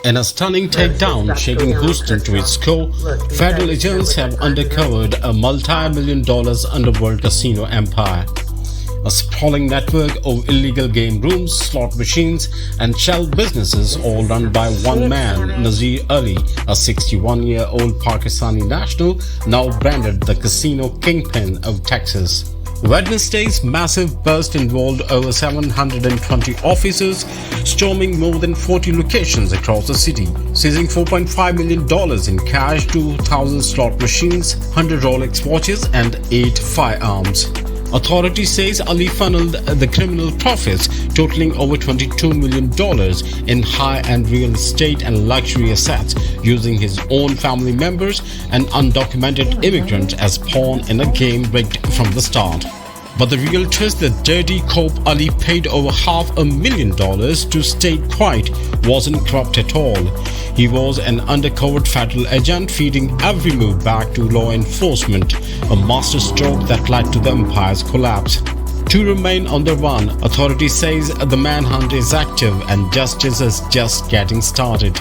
In a stunning takedown shaking Houston to its core, federal agents have uncovered a multi-million-dollar underworld casino empire. A sprawling network of illegal game rooms, slot machines, and shell businesses all run by one man, Nizar Ali, a 61-year-old Pakistani national now branded the Casino Kingpin of Texas. Wednesday's massive bust involved over 720 officers storming more than 40 locations across the city, seizing $4.5 million in cash, 2,000 slot machines, 100 Rolex watches, and 8 firearms. Authorities say Ali funneled the criminal profits totaling over $22 million in high-end real estate and luxury assets, using his own family members and undocumented immigrants as pawn in a game rigged from the start. But the real twist, the dirty cop Ali paid over $500,000 to stay quiet, wasn't corrupt at all. He was an undercover federal agent feeding every move back to law enforcement, a masterstroke that led to the empire's collapse. Two remain on the run. Authorities say the manhunt is active and justice is just getting started.